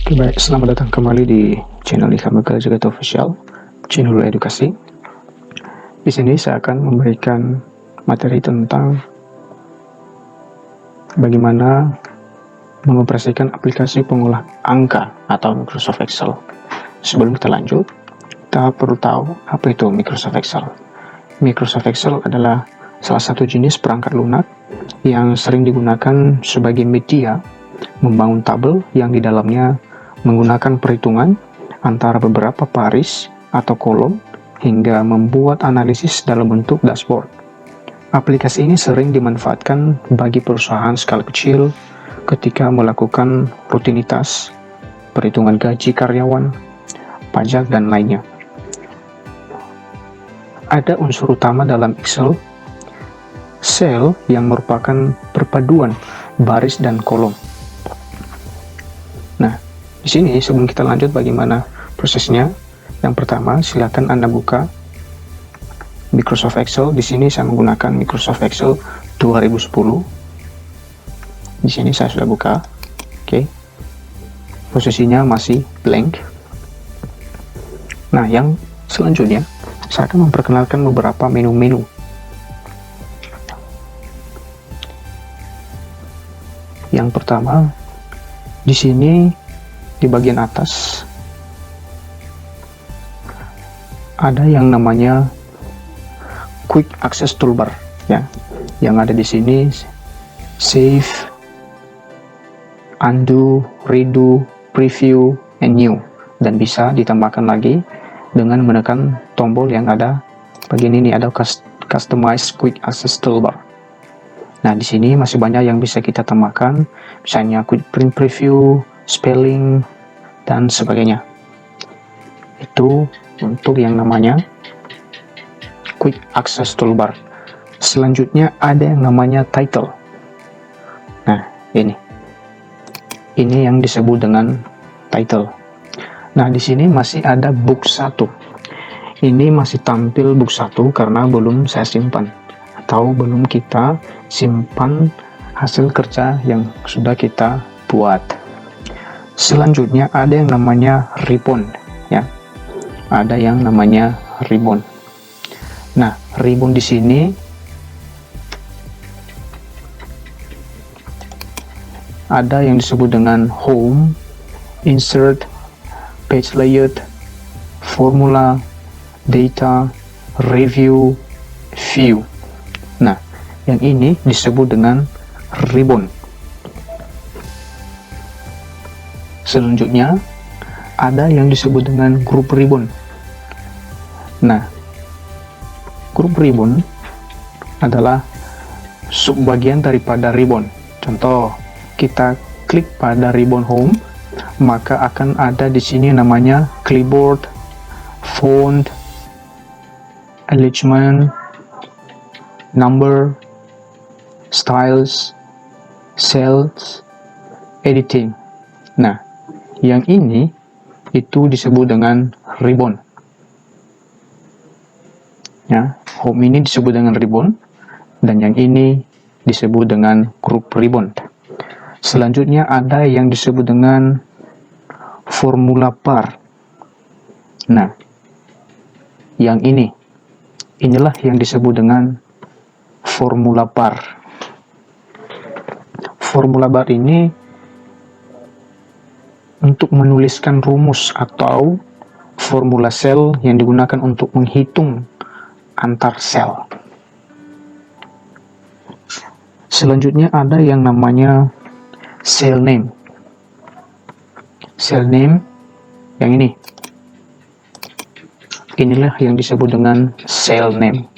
Baik, selamat datang kembali di channel Ikam Graduate Official, channel edukasi. Di sini saya akan memberikan materi tentang bagaimana mengoperasikan aplikasi pengolah angka atau Microsoft Excel. Sebelum kita lanjut, kita perlu tahu apa itu Microsoft Excel. Microsoft Excel adalah salah satu jenis perangkat lunak yang sering digunakan sebagai media membangun tabel yang di dalamnya menggunakan perhitungan antara beberapa baris atau kolom hingga membuat analisis dalam bentuk dashboard. Aplikasi ini sering dimanfaatkan bagi perusahaan skala kecil ketika melakukan rutinitas, perhitungan gaji karyawan, pajak, dan lainnya. Ada unsur utama dalam Excel, sel yang merupakan perpaduan baris dan kolom. Nah, di sini sebelum kita lanjut bagaimana prosesnya, yang pertama silakan Anda buka Microsoft Excel. Di sini saya menggunakan Microsoft Excel 2010. Di sini saya sudah buka. Oke. Posisinya masih blank. Nah, yang selanjutnya saya akan memperkenalkan beberapa menu-menu. Yang pertama, di sini di bagian atas ada yang namanya Quick Access Toolbar, ya. Yang ada di sini Save, Undo, Redo, Preview, and New, dan bisa ditambahkan lagi dengan menekan tombol yang ada bagian ini, ada Customize Quick Access Toolbar. Nah, di sini masih banyak yang bisa kita tambahkan, misalnya Quick Print Preview, Spelling, dan sebagainya. Itu untuk yang namanya Quick Access Toolbar. Selanjutnya ada yang namanya Title. Nah, ini yang disebut dengan Title. Nah, di sini masih ada Book 1. Ini masih tampil Book 1 karena belum saya simpan, atau belum kita simpan hasil kerja yang sudah kita buat. Selanjutnya ada yang namanya ribbon, ya. Ada yang namanya ribbon. Nah, ribbon di sini ada yang disebut dengan home, insert, page layout, formula, data, review, view. Nah, yang ini disebut dengan ribbon. Selanjutnya ada yang disebut dengan group ribbon. Nah, group ribbon adalah subbagian daripada ribbon. Contoh, kita klik pada ribbon home, maka akan ada di sini namanya clipboard, font, alignment, number, styles, cells, editing. Nah, yang ini itu disebut dengan ribbon. Ya, home ini disebut dengan ribbon, dan yang ini disebut dengan group ribbon. Selanjutnya ada yang disebut dengan formula bar. Nah, yang inilah yang disebut dengan formula bar. Formula bar ini untuk menuliskan rumus atau formula sel yang digunakan untuk menghitung antar sel. Selanjutnya ada yang namanya cell name. Cell name yang ini. Inilah yang disebut dengan cell name.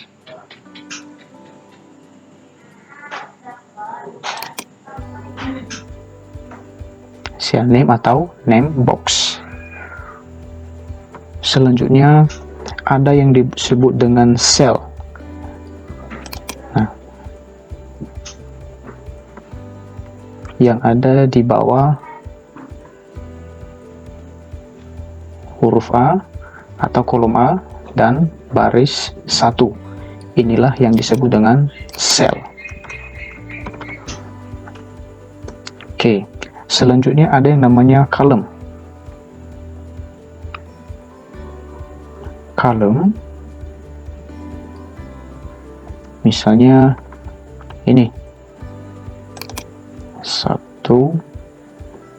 Cell name atau name box. Selanjutnya ada yang disebut dengan cell. Nah, yang ada di bawah huruf A atau kolom A dan baris 1. Inilah yang disebut dengan cell. Oke. Selanjutnya ada yang namanya column. column, misalnya ini 1 2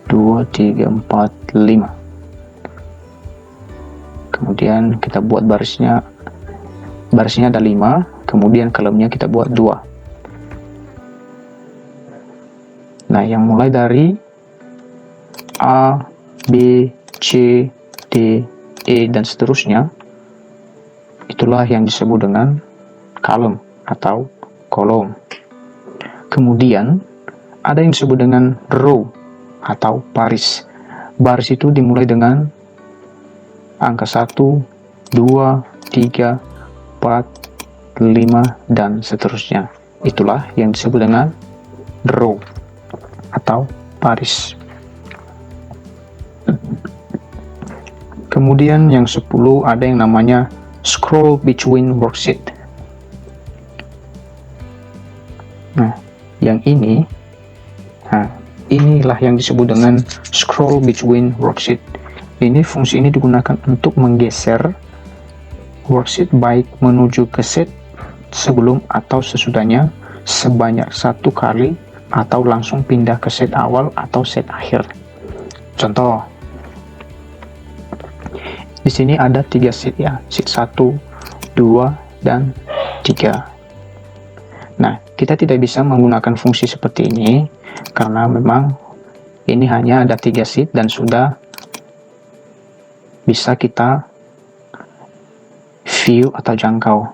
3 4 5. Kemudian kita buat barisnya ada 5, kemudian kolomnya kita buat 2. Nah, yang mulai dari A, B, C, D, E, dan seterusnya, itulah yang disebut dengan column atau kolom. Kemudian, ada yang disebut dengan row atau baris. Baris itu dimulai dengan angka 1, 2, 3, 4, 5, dan seterusnya. Itulah yang disebut dengan row atau baris. Kemudian yang 10 ada yang namanya scroll between worksheet. Nah, yang ini, inilah yang disebut dengan scroll between worksheet. Fungsi ini digunakan untuk menggeser worksheet baik menuju ke sheet sebelum atau sesudahnya sebanyak 1 kali, atau langsung pindah ke sheet awal atau sheet akhir. Contoh, di sini ada 3 sheet ya, sheet 1, 2, dan 3. Nah, kita tidak bisa menggunakan fungsi seperti ini karena memang ini hanya ada 3 sheet dan sudah bisa kita view atau jangkau.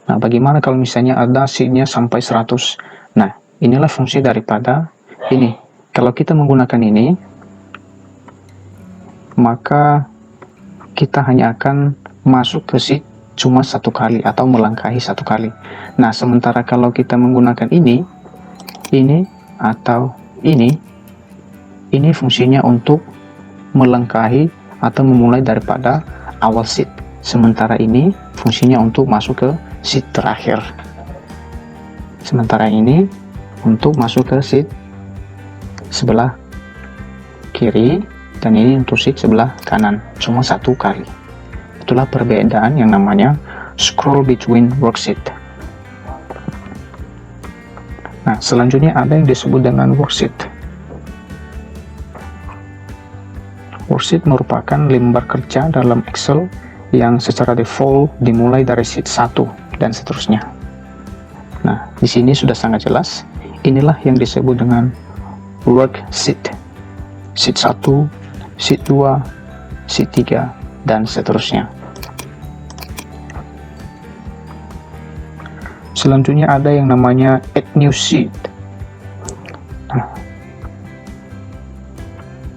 Nah, bagaimana kalau misalnya ada sheetnya sampai 100? Nah, inilah fungsi daripada ini. Kalau kita menggunakan ini, maka kita hanya akan masuk ke sheet cuma 1 kali atau melangkahi 1 kali. Nah, sementara kalau kita menggunakan ini atau ini fungsinya untuk melangkahi atau memulai daripada awal sheet. Sementara ini fungsinya untuk masuk ke sheet terakhir. Sementara ini untuk masuk ke sheet sebelah kiri, dan ini untuk sheet sebelah kanan, cuma 1 kali. Itulah perbedaan yang namanya scroll between worksheet. Nah, selanjutnya ada yang disebut dengan worksheet. Worksheet merupakan lembar kerja dalam Excel yang secara default dimulai dari sheet 1 dan seterusnya. Nah, di sini sudah sangat jelas. Inilah yang disebut dengan worksheet. Sheet 1, sheet 2, sheet 3, dan seterusnya. Selanjutnya ada yang namanya add new sheet.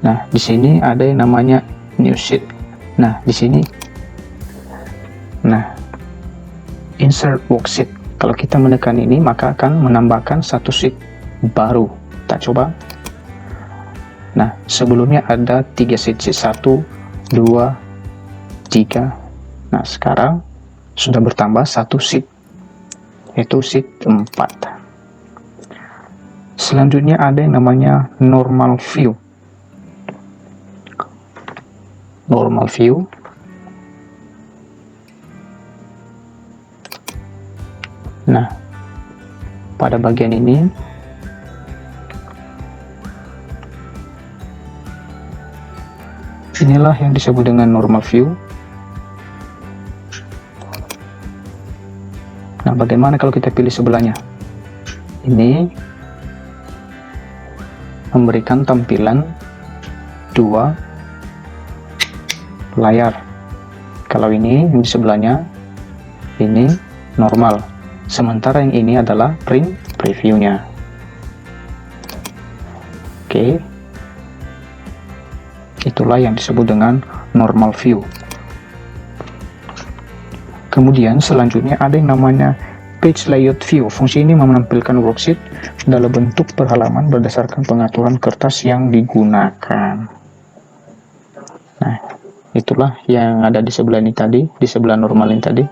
Nah, di sini ada yang namanya new sheet. Nah, di sini insert worksheet. Kalau kita menekan ini, maka akan menambahkan 1 sheet baru. Kita coba. Nah, sebelumnya ada 3 sheet, sheet 1, 2, 3. Nah, sekarang sudah bertambah 1 sheet, yaitu sheet 4. Selanjutnya ada yang namanya normal view. Normal view. Nah, pada bagian ini inilah yang disebut dengan normal view. Nah, bagaimana kalau kita pilih sebelahnya? Ini memberikan tampilan 2 layar. Kalau ini yang di sebelahnya ini normal, sementara yang ini adalah previewnya. Oke, itulah yang disebut dengan normal view. Kemudian selanjutnya ada yang namanya page layout view. Fungsi ini menampilkan worksheet dalam bentuk berhalaman berdasarkan pengaturan kertas yang digunakan. Nah, itulah yang ada di sebelah ini tadi, di sebelah normal ini tadi.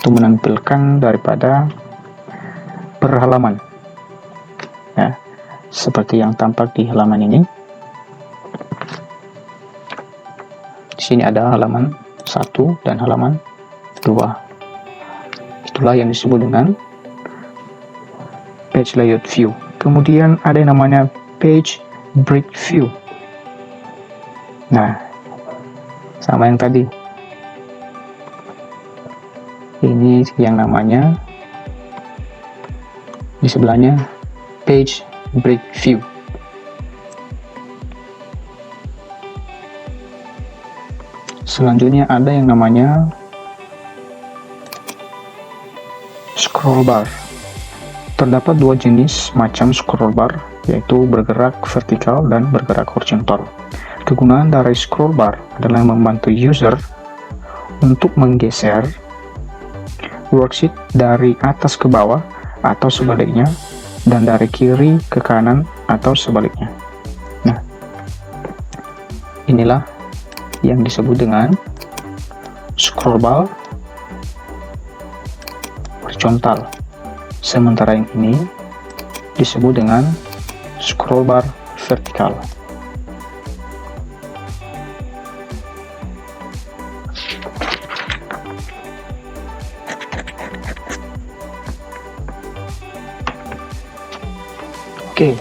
Itu menampilkan daripada perhalaman. Ya, seperti yang tampak di halaman ini. Di sini ada halaman 1 dan halaman 2. Itulah yang disebut dengan page layout view. Kemudian ada yang namanya page break view. Nah, sama yang tadi. Ini yang namanya di sebelahnya page break view. Selanjutnya ada yang namanya scroll bar. Terdapat dua jenis macam scroll bar, yaitu bergerak vertikal dan bergerak horizontal. Kegunaan dari scroll bar adalah membantu user untuk menggeser worksheet dari atas ke bawah atau sebaliknya, dan dari kiri ke kanan atau sebaliknya. Nah, inilah yang disebut dengan scroll bar horizontal. Sementara yang ini disebut dengan scroll bar vertikal. Oke,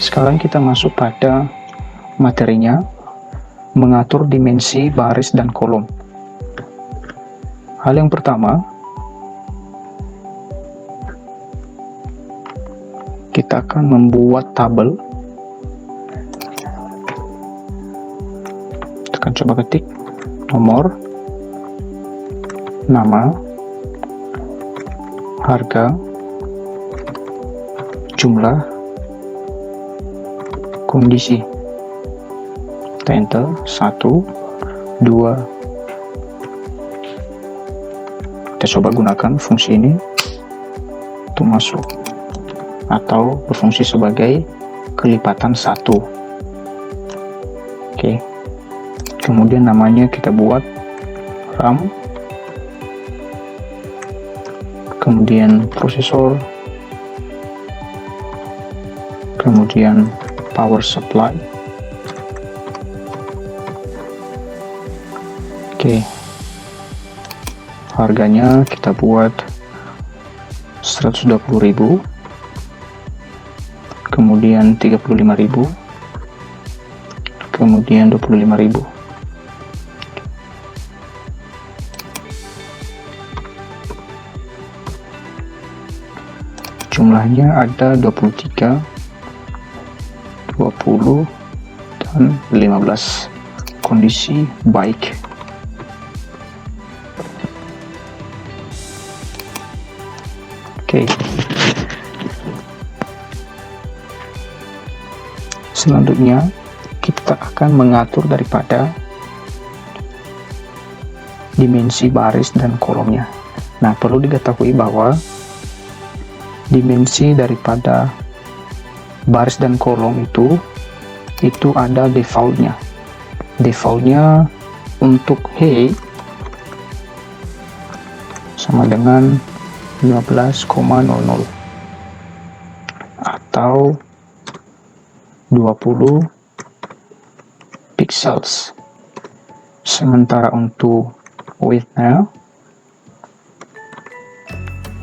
sekarang kita masuk pada materinya, mengatur dimensi baris dan kolom. Hal yang pertama, kita akan membuat tabel. Tekan coba ketik nomor, nama, harga, jumlah, kondisi. Kita enter 1, 2. Kita coba gunakan fungsi ini untuk masuk atau berfungsi sebagai kelipatan 1. Oke. Kemudian namanya kita buat RAM, kemudian prosesor, kemudian power supply. Oke, harganya kita buat 120.000, kemudian 35.000, kemudian 25.000. Jumlahnya ada 23, 20, dan 15. Kondisi baik. Oke. Selanjutnya kita akan mengatur daripada dimensi baris dan kolomnya. Nah, perlu diketahui bahwa dimensi daripada baris dan kolom itu ada defaultnya. Defaultnya untuk height sama dengan 15,00 atau 20 pixels. Sementara untuk width-nya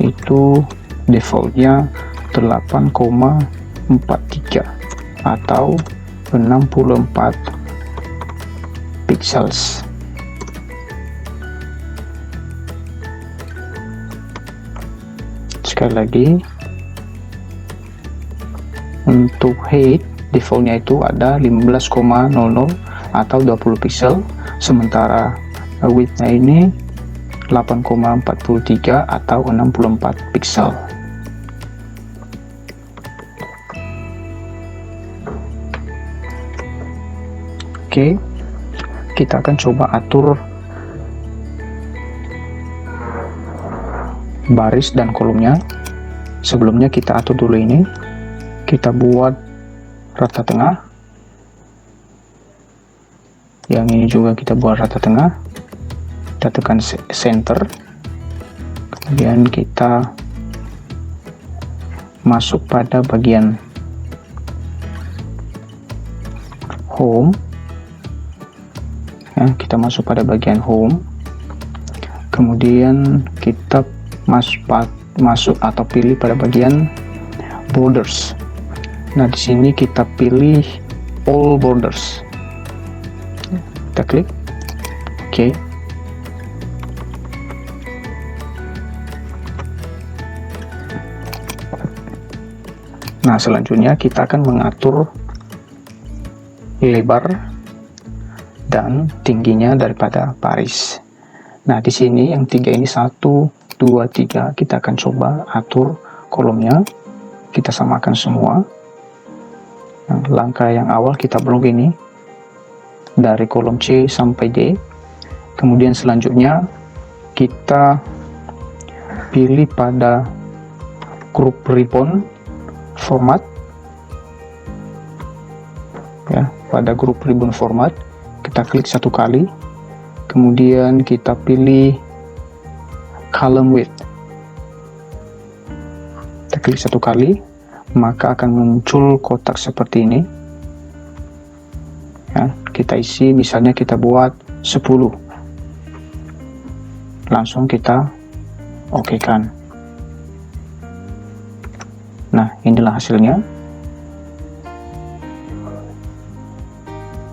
itu defaultnya 8,43 atau 64 pixels. Sekali lagi, untuk height defaultnya itu ada 15,00 atau 20 pixel, sementara width-nya ini 8,43 atau 64 pixel. Oke, kita akan coba atur baris dan kolomnya. Sebelumnya kita atur dulu ini, kita buat rata tengah, yang ini juga kita buat rata tengah, kita tekan center, kemudian kita masuk pada bagian home ya, kita masuk pada bagian home, kemudian kita masuk atau pilih pada bagian borders. Nah, di sini kita pilih all borders. Kita klik OK. Nah, selanjutnya kita akan mengatur lebar dan tingginya daripada baris. Nah, di sini yang 3 ini 1, 2, 3, kita akan coba atur kolomnya. Kita samakan semua. Nah, langkah yang awal kita blok ini dari kolom C sampai D. Kemudian selanjutnya kita pilih pada group ribbon format, ya, pada grup ribbon format kita klik 1 kali, kemudian kita pilih column width, kita klik 1 kali, maka akan muncul kotak seperti ini, ya. Kita isi, misalnya kita buat 10, langsung kita OK kan. Nah, inilah hasilnya.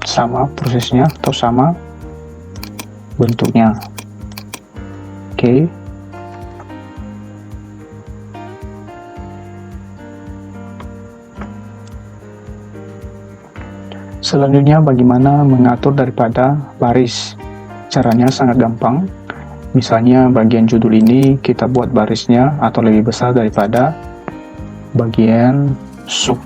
Sama prosesnya atau sama bentuknya. Oke. Selanjutnya bagaimana mengatur daripada baris. Caranya sangat gampang. Misalnya bagian judul ini kita buat barisnya atau lebih besar daripada bagian sub.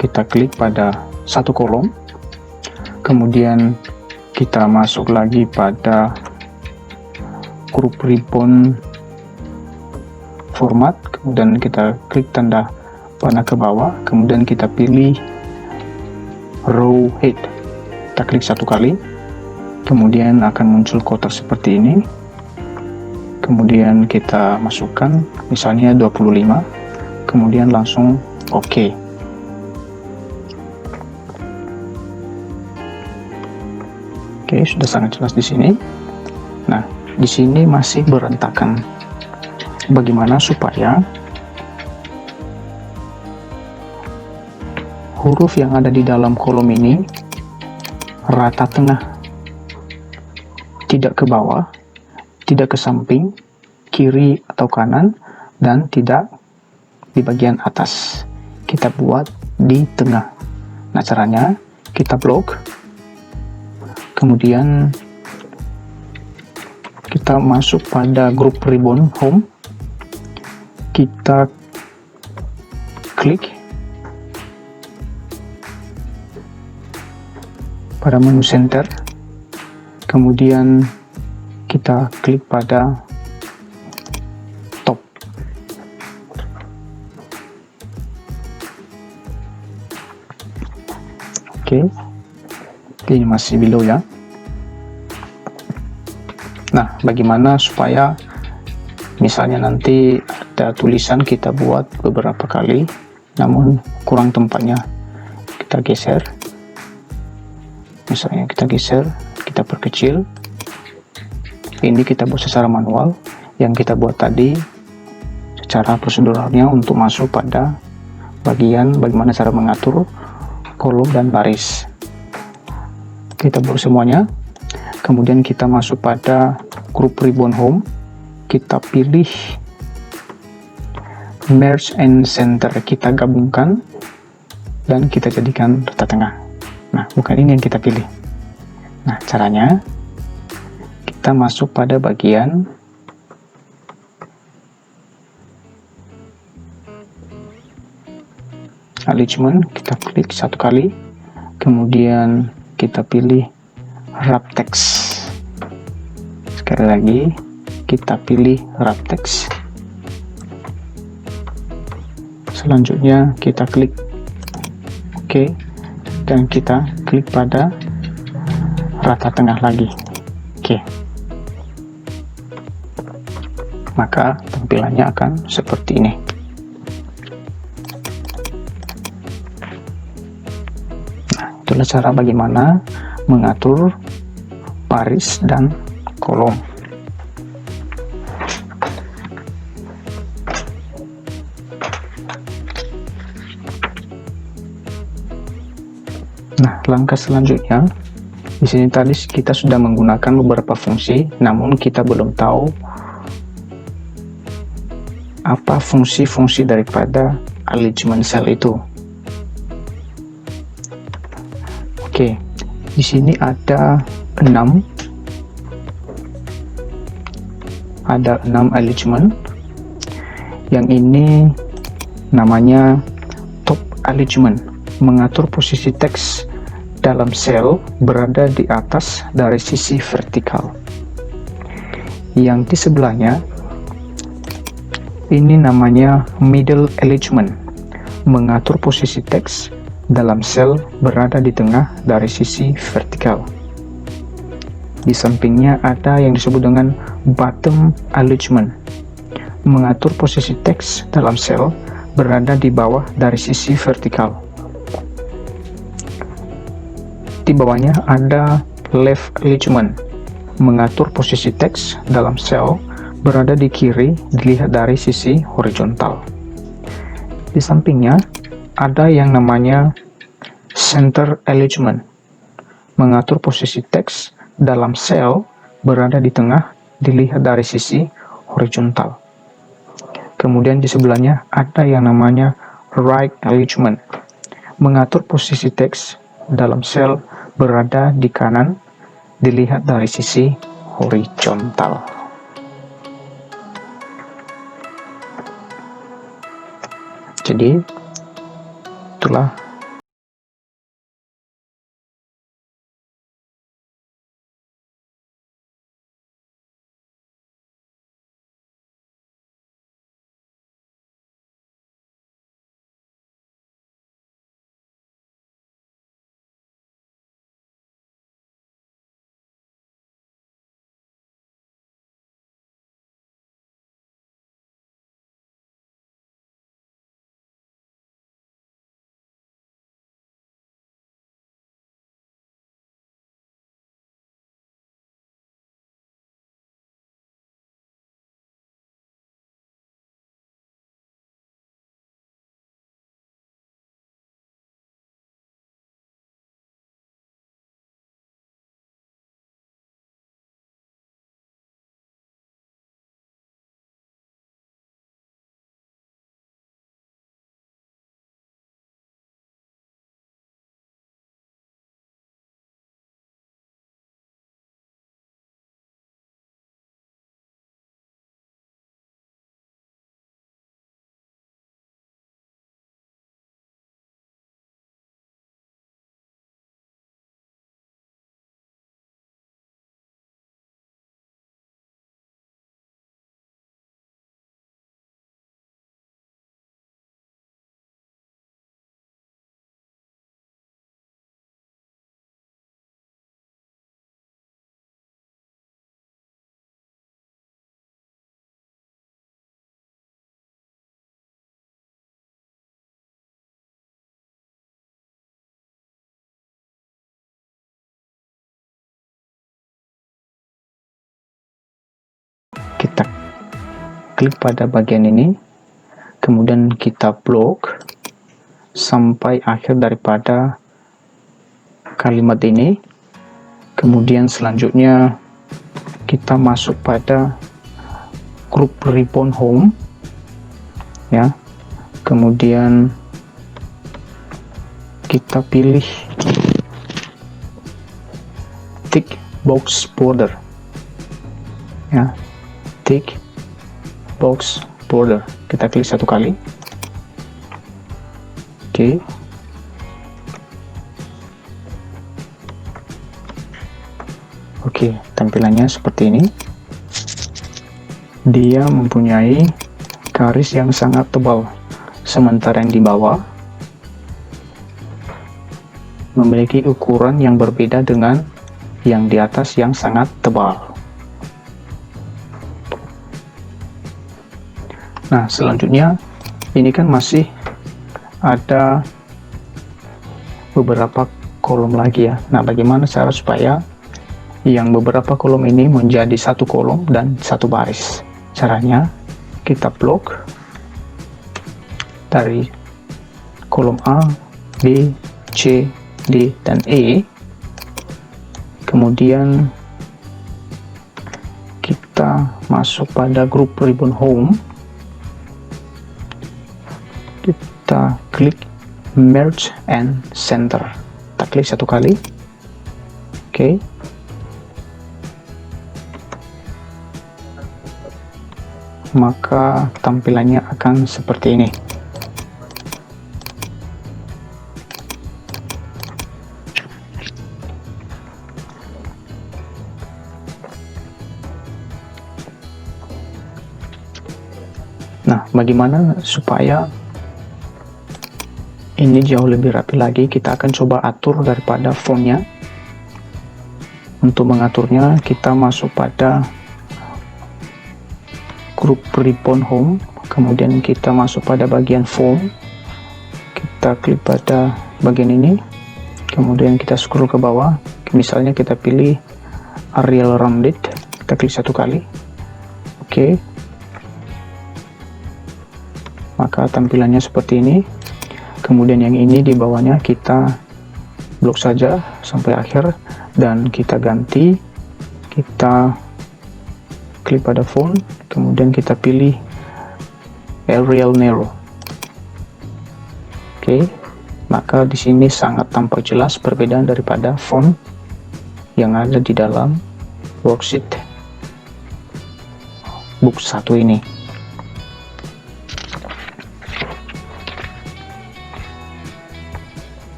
Kita klik pada 1 kolom, kemudian kita masuk lagi pada group ribbon format, kemudian kita klik tanda panah ke bawah, kemudian kita pilih row head, kita klik 1 kali, kemudian akan muncul kotak seperti ini. Kemudian kita masukkan misalnya 25, kemudian langsung OK. Oke, sudah sangat jelas di sini. Nah, di sini masih berantakan. Bagaimana supaya huruf yang ada di dalam kolom ini rata tengah, tidak ke bawah, tidak ke samping, kiri atau kanan, dan tidak di bagian atas. Kita buat di tengah. Nah, caranya kita blok, kemudian kita masuk pada group ribbon home, kita klik pada menu center, kemudian kita klik pada top. Oke, ini masih below ya. Nah, bagaimana supaya misalnya nanti ada tulisan kita buat beberapa kali namun kurang tempatnya, kita geser, misalnya kita geser, kita perkecil. Ini kita buat secara manual, yang kita buat tadi secara proseduralnya untuk masuk pada bagian bagaimana cara mengatur kolom dan baris. Kita buat semuanya, kemudian kita masuk pada group ribbon home, kita pilih merge and center, kita gabungkan dan kita jadikan rata tengah. Nah, bukan ini yang kita pilih. Nah, caranya kita masuk pada bagian alignment, kita klik 1 kali, kemudian kita pilih wrap text. Sekali lagi kita pilih wrap text. Selanjutnya kita klik OK, dan kita klik pada rata tengah lagi. Oke. Maka tampilannya akan seperti ini. Nah, itulah cara bagaimana mengatur baris dan kolom. Nah, langkah selanjutnya, di sini tadi kita sudah menggunakan beberapa fungsi, namun kita belum tahu apa fungsi-fungsi daripada arrangement cell itu. Oke, di sini ada 6 arrangement. Yang ini namanya top arrangement, mengatur posisi teks dalam sel berada di atas dari sisi vertikal. Yang di sebelahnya ini namanya middle arrangement, mengatur posisi teks dalam sel berada di tengah dari sisi vertikal. Di sampingnya ada yang disebut dengan bottom arrangement, mengatur posisi teks dalam sel berada di bawah dari sisi vertikal. Di bawahnya ada left arrangement, mengatur posisi teks dalam sel berada di kiri dilihat dari sisi horizontal. Di sampingnya ada yang namanya center arrangement, mengatur posisi teks dalam sel berada di tengah dilihat dari sisi horizontal. Kemudian di sebelahnya ada yang namanya right arrangement, mengatur posisi teks dalam sel berada di kanan dilihat dari sisi horizontal. Jadi itulah kita klik pada bagian ini, kemudian kita blok sampai akhir daripada kalimat ini. Kemudian selanjutnya kita masuk pada grup ribbon home ya, kemudian kita pilih tick box border ya, tick box border, kita klik satu kali. Oke, tampilannya seperti ini. Dia mempunyai garis yang sangat tebal, sementara yang di bawah memiliki ukuran yang berbeda dengan yang di atas yang sangat tebal. Nah, selanjutnya ini kan masih ada beberapa kolom lagi ya. Nah, bagaimana cara supaya yang beberapa kolom ini menjadi satu kolom dan satu baris. Caranya, kita blok dari kolom A, B, C, D, dan E. Kemudian kita masuk pada grup ribbon home. Kita klik merge and center. Kita klik satu kali. Oke. Maka tampilannya akan seperti ini. Nah, bagaimana supaya ini jauh lebih rapi lagi? Kita akan coba atur daripada fontnya. Untuk mengaturnya, kita masuk pada grup ribbon home, kemudian kita masuk pada bagian font, kita klik pada bagian ini, kemudian kita scroll ke bawah, misalnya kita pilih Arial Rounded, kita klik satu kali. Oke. Maka tampilannya seperti ini. Kemudian yang ini di bawahnya kita blok saja sampai akhir, dan kita ganti, kita klik pada font, kemudian kita pilih Arial Narrow. Oke, maka di sini sangat tampak jelas perbedaan daripada font yang ada di dalam worksheet book 1 ini.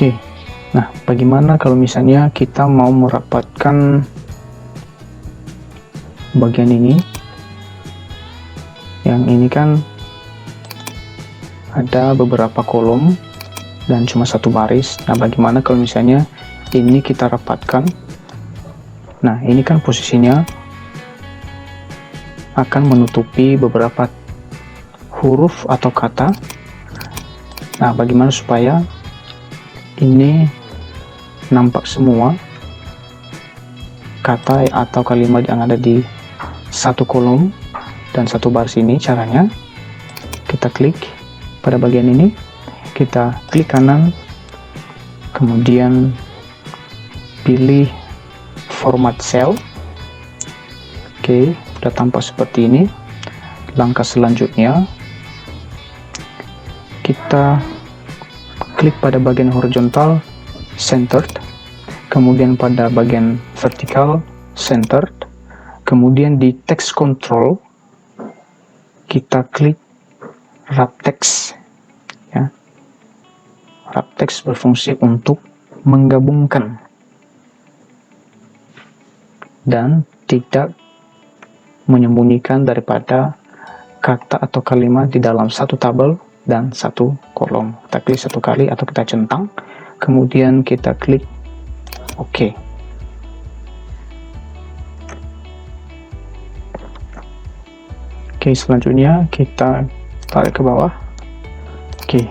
Oke. Nah, bagaimana kalau misalnya kita mau merapatkan bagian ini? Yang ini kan ada beberapa kolom dan cuma satu baris. Nah, bagaimana kalau misalnya ini kita rapatkan? Nah, ini kan posisinya akan menutupi beberapa huruf atau kata. Nah, bagaimana supaya ini nampak semua kata atau kalimat yang ada di satu kolom dan satu baris ini? Caranya, kita klik pada bagian ini, kita klik kanan, kemudian pilih format cell. Oke, sudah tampak seperti ini. Langkah selanjutnya, kita klik pada bagian horizontal centered, kemudian pada bagian vertikal centered, kemudian di text control kita klik wrap text, ya. Wrap text berfungsi untuk menggabungkan dan tidak menyembunyikan daripada kata atau kalimat di dalam satu tabel dan satu kolom. Kita klik satu kali atau kita centang, kemudian kita klik OK. Oke, selanjutnya kita tarik ke bawah. Oke,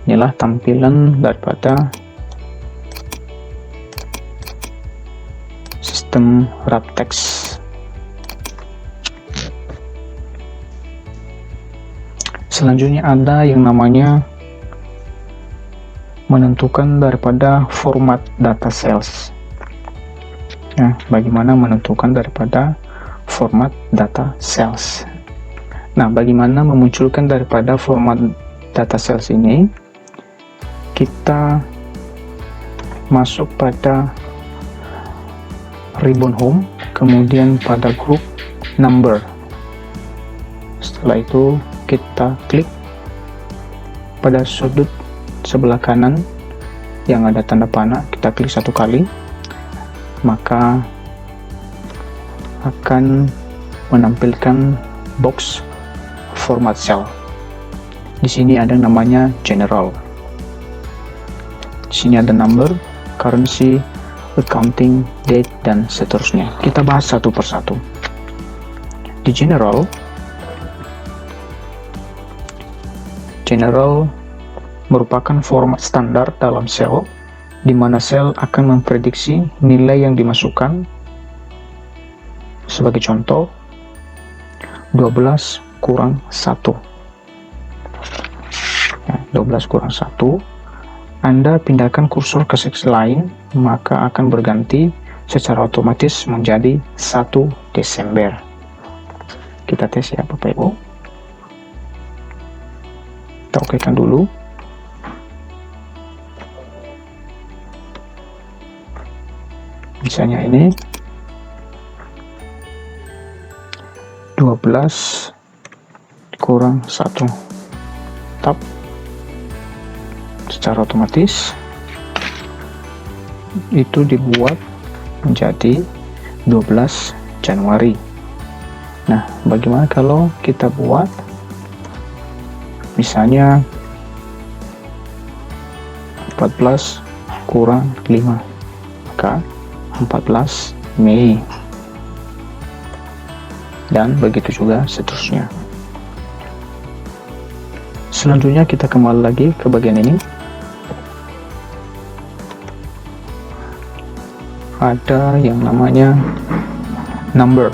inilah tampilan daripada sistem wrap text. Selanjutnya ada yang namanya menentukan daripada format data cells. Nah, bagaimana menentukan daripada format data cells? Nah, bagaimana memunculkan daripada format data cells ini? Kita masuk pada ribbon home, kemudian pada grup number. Setelah itu kita klik pada sudut sebelah kanan yang ada tanda panah, kita klik satu kali, maka akan menampilkan box format cell. Di sini ada namanya general. Di sini ada number, currency, accounting, date, dan seterusnya. Kita bahas satu persatu. Di general merupakan format standar dalam sel, di mana sel akan memprediksi nilai yang dimasukkan. Sebagai contoh, 12 kurang 1. Nah, 12 kurang 1. Anda pindahkan kursor ke seksi lain, maka akan berganti secara otomatis menjadi 1 Desember. Kita tes ya Bapak Ibu. Kita okekan dulu. Misalnya ini 12 kurang 1. Tap. Secara otomatis itu dibuat menjadi 12 Januari. Nah, bagaimana kalau kita buat misalnya 14 kurang 5, maka 14 Mei, dan begitu juga seterusnya. Selanjutnya kita kembali lagi ke bagian ini. Ada yang namanya number.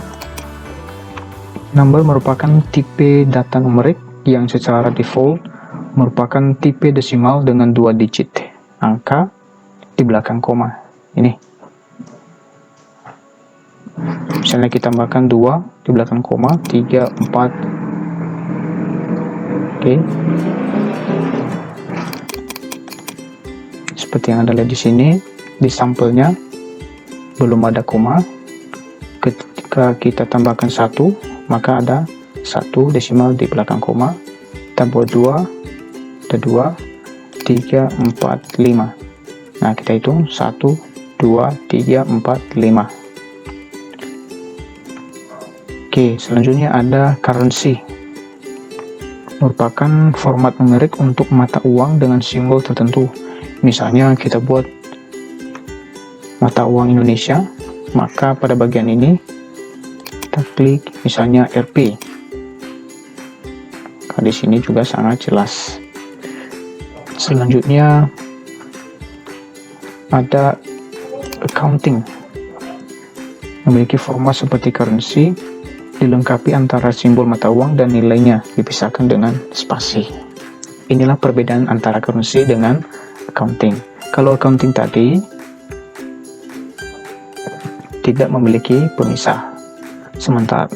Number merupakan tipe data numerik yang secara default merupakan tipe desimal dengan 2 digit angka di belakang koma. Ini. Misalnya kita tambahkan 2 di belakang koma, 3, 4. Oke. Seperti yang Anda lihat di sini, di sampelnya belum ada koma. Ketika kita tambahkan 1, maka ada 1 desimal di belakang koma. Kita buat 2, ada 2, 3, 4, 5. Nah, kita hitung 1, 2, 3, 4, 5. Oke, selanjutnya ada currency. Merupakan format numerik untuk mata uang dengan simbol tertentu. Misalnya kita buat mata uang Indonesia, maka pada bagian ini kita klik misalnya Rp. Di sini juga sangat jelas. Selanjutnya ada accounting. Memiliki format seperti currency, dilengkapi antara simbol mata uang dan nilainya dipisahkan dengan spasi. Inilah perbedaan antara currency dengan accounting. Kalau accounting tadi tidak memiliki pemisah, sementara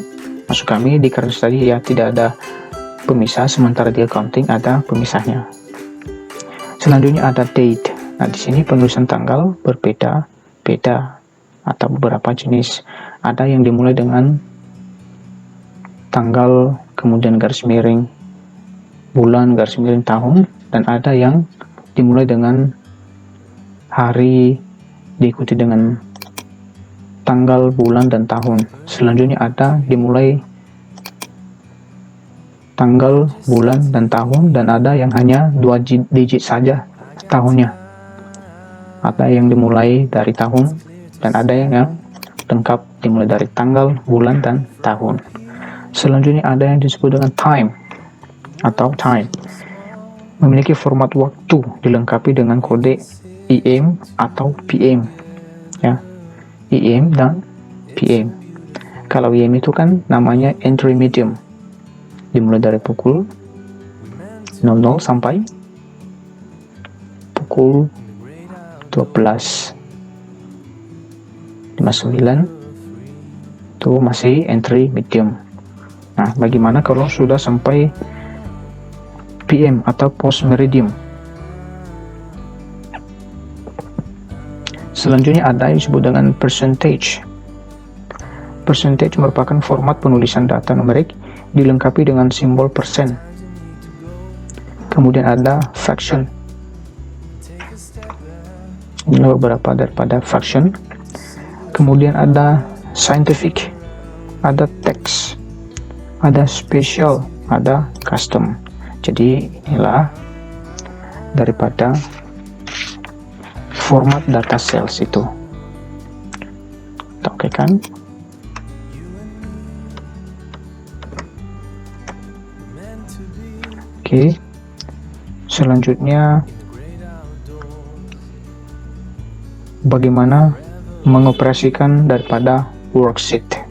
maksud kami di currency tadi ya tidak ada pemisah, sementara di accounting ada pemisahnya. Selanjutnya ada date. Nah, di sini penulisan tanggal berbeda-beda atau beberapa jenis. Ada yang dimulai dengan tanggal, kemudian garis miring bulan, garis miring tahun, dan ada yang dimulai dengan hari diikuti dengan tanggal, bulan, dan tahun. Selanjutnya ada dimulai tanggal, bulan, dan tahun, dan ada yang hanya 2 digit saja tahunnya. Ada yang dimulai dari tahun, dan ada yang lengkap dimulai dari tanggal, bulan, dan tahun. Selanjutnya ada yang disebut dengan time atau time. Memiliki format waktu dilengkapi dengan kode IM atau PM. Ya. IM dan PM. Kalau IM itu kan namanya entry medium, dimulai dari pukul 00 sampai pukul 12.59 itu masih entry medium. Nah, bagaimana kalau sudah sampai PM atau post meridium? Selanjutnya ada yang disebut dengan percentage. Percentage merupakan format penulisan data numerik dilengkapi dengan simbol persen. Kemudian ada fraction. Ini beberapa daripada fraction. Kemudian ada scientific, ada text, ada special, ada custom. Jadi inilah daripada format data sales itu. Kita oke kan? Oke. Selanjutnya, bagaimana mengoperasikan daripada worksheet.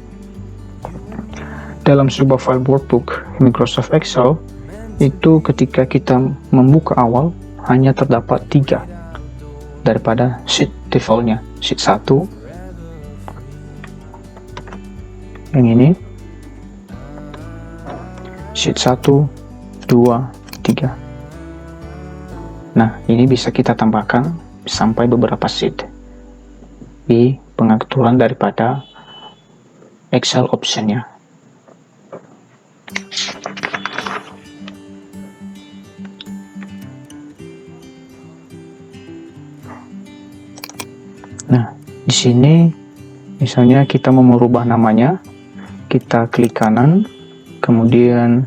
Dalam sebuah file workbook Microsoft Excel, itu ketika kita membuka awal, hanya terdapat 3 daripada sheet defaultnya. Sheet 1, yang ini, sheet 1, 2, 3. Nah, ini bisa kita tambahkan sampai beberapa sheet di pengaturan daripada Excel optionnya. Nah, di sini misalnya kita mau merubah namanya, kita klik kanan, kemudian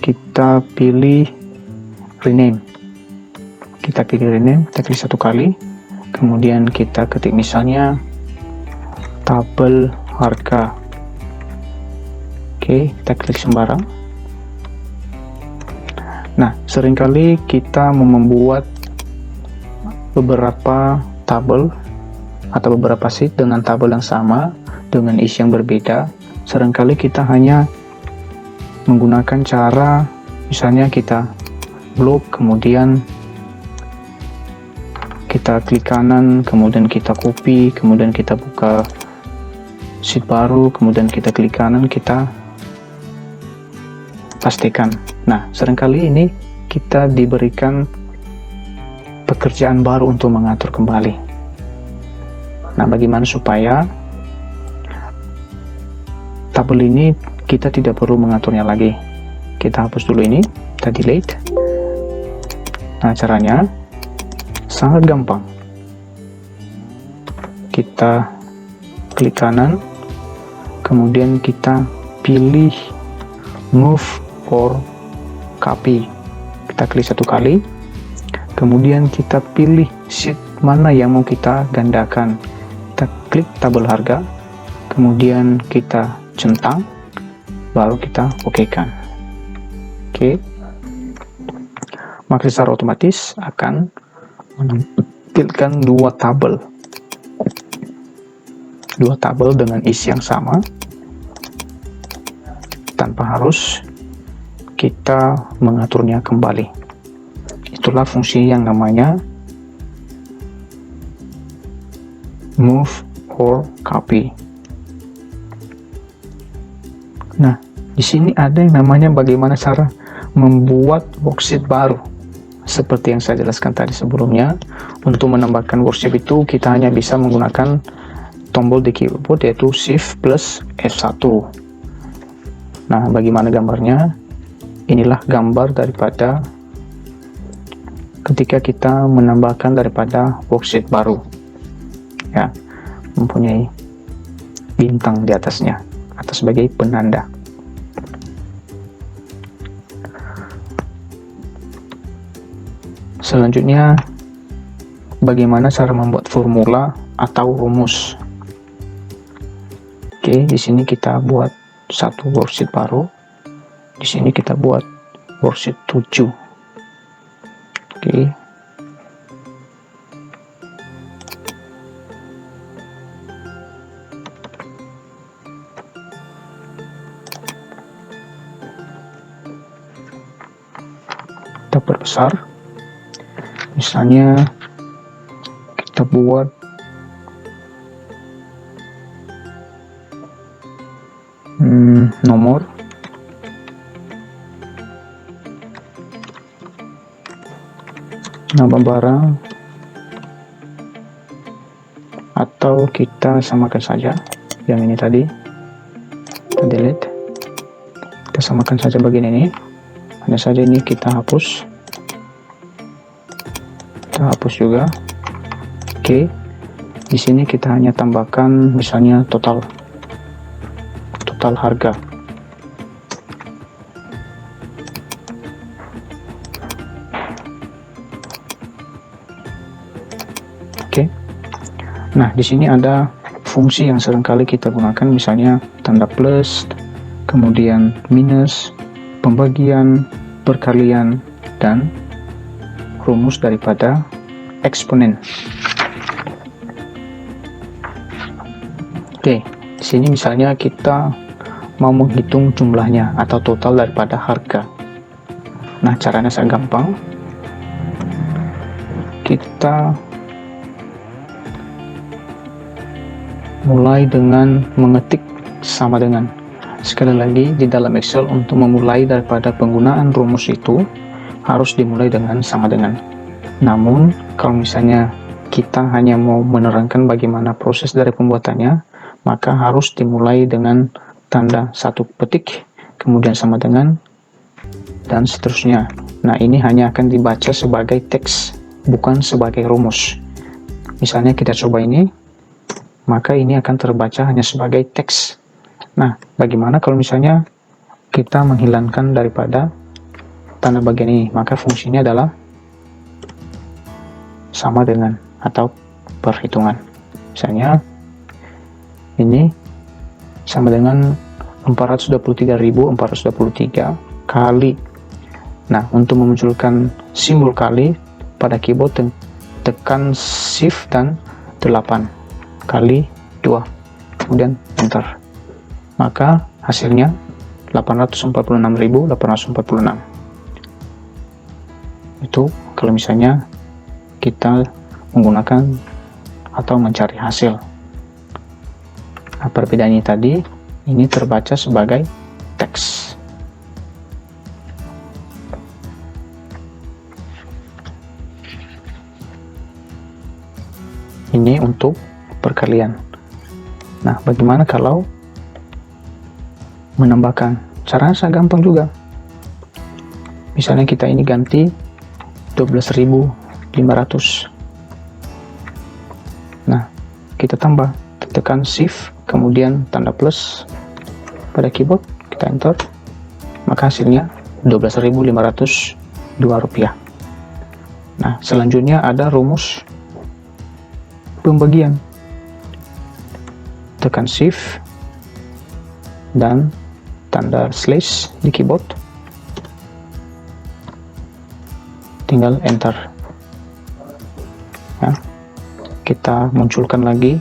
kita pilih rename. Kita pilih rename, kita klik 1 kali, kemudian kita ketik misalnya tabel harga. Oke, kita klik sembarang. Nah, seringkali kita membuat beberapa tabel atau beberapa sheet dengan tabel yang sama dengan isi yang berbeda. Seringkali kita hanya menggunakan cara misalnya kita blok, kemudian kita klik kanan, kemudian kita copy, kemudian kita buka sheet baru, kemudian kita klik kanan, kita pastikan. Nah, seringkali ini kita diberikan pekerjaan baru untuk mengatur kembali. Nah, bagaimana supaya tabel ini kita tidak perlu mengaturnya lagi? Kita hapus dulu ini, kita delete. Nah, caranya sangat gampang. Kita klik kanan, kemudian kita pilih move or copy. Kita klik 1 kali, kemudian kita pilih sheet mana yang mau kita gandakan. Kita klik tabel harga, kemudian kita centang, baru kita okekan. Oke. Maka secara otomatis akan menampilkan 2 tabel dengan isi yang sama tanpa harus kita mengaturnya kembali. Itulah fungsi yang namanya move or copy. Nah, di sini ada yang namanya bagaimana cara membuat worksheet baru. Seperti yang saya jelaskan tadi sebelumnya, untuk menambahkan worksheet itu kita hanya bisa menggunakan tombol di keyboard, yaitu Shift plus F1. Nah, bagaimana gambarnya? Inilah gambar daripada ketika kita menambahkan daripada worksheet baru, ya, mempunyai bintang di atasnya atau sebagai penanda. Selanjutnya, bagaimana cara membuat formula atau rumus. Oke, di sini kita buat satu worksheet baru. Di sini kita buat worksheet 7. Oke. Kita perbesar. Misalnya kita buat nomor, nama barang, atau kita samakan saja yang ini tadi, kita delete, kita samakan saja bagian ini, hanya saja ini kita hapus. Kita hapus juga. Oke, di sini kita hanya tambahkan misalnya total harga. Oke. Nah, di sini ada fungsi yang seringkali kita gunakan, misalnya tanda plus, kemudian minus, pembagian, perkalian dan rumus daripada eksponen. Oke, di sini misalnya kita mau menghitung jumlahnya atau total daripada harga. Nah, caranya sangat gampang. Kita mulai dengan mengetik sama dengan. Sekali lagi, di dalam Excel untuk memulai daripada penggunaan rumus itu harus dimulai dengan sama dengan. Namun, kalau misalnya kita hanya mau menerangkan bagaimana proses dari pembuatannya, maka harus dimulai dengan tanda satu petik, kemudian sama dengan, dan seterusnya. Nah, ini hanya akan dibaca sebagai teks, bukan sebagai rumus. Misalnya kita coba ini, maka ini akan terbaca hanya sebagai teks. Nah, bagaimana kalau misalnya kita menghilangkan daripada tanda bagian ini, maka fungsinya adalah sama dengan atau perhitungan. Misalnya ini sama dengan 423.423 kali. Nah, untuk memunculkan simbol kali pada keyboard, tekan shift dan 8 kali 2, kemudian enter. Maka hasilnya 846.846. Itu kalau misalnya kita menggunakan atau mencari hasil. Nah, perbedaannya tadi, ini terbaca sebagai teks. Ini untuk perkalian. Nah, bagaimana kalau menambahkan? Caranya sangat gampang juga. Misalnya kita ini ganti 12.500. Nah, kita tambah, tekan shift kemudian tanda plus pada keyboard, kita enter, maka hasilnya 12.502 rupiah. Nah, selanjutnya ada rumus pembagian. Tekan shift dan tanda slash di keyboard, tinggal enter. Ya, kita munculkan lagi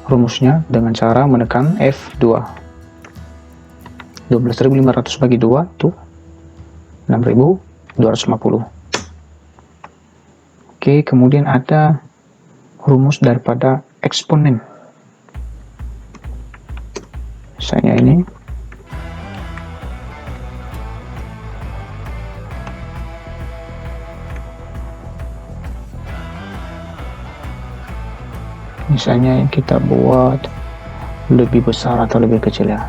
rumusnya dengan cara menekan F2. 12.500 bagi 2 itu 6.250. Oke, kemudian ada rumus daripada eksponen. Misalnya ini, misalnya yang kita buat lebih besar atau lebih kecil ya.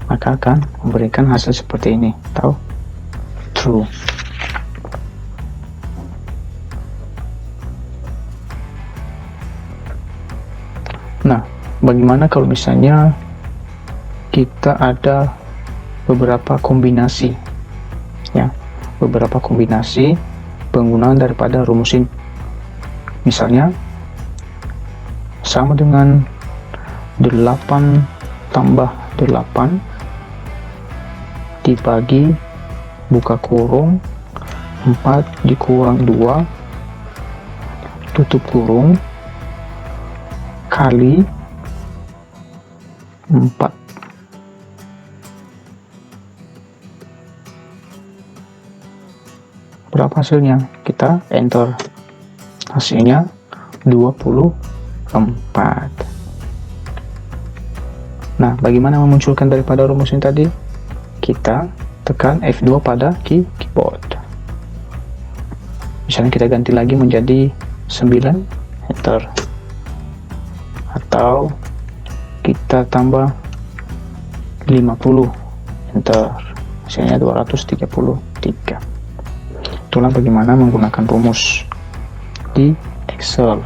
Maka akan memberikan hasil seperti ini, tahu? True. Nah, bagaimana kalau misalnya kita ada beberapa kombinasi, ya, beberapa kombinasi penggunaan daripada rumus ini. Misalnya sama dengan 8 tambah 8 dibagi buka kurung 4 dikurang 2 tutup kurung kali 4. Berapa hasilnya? Kita enter. Hasilnya 24. Nah, bagaimana memunculkan daripada rumus ini tadi? Kita tekan F2 pada keyboard. Misalnya kita ganti lagi menjadi 9, enter. Atau kita tambah 50, enter. Hasilnya 233. Itulah bagaimana menggunakan rumus di Excel.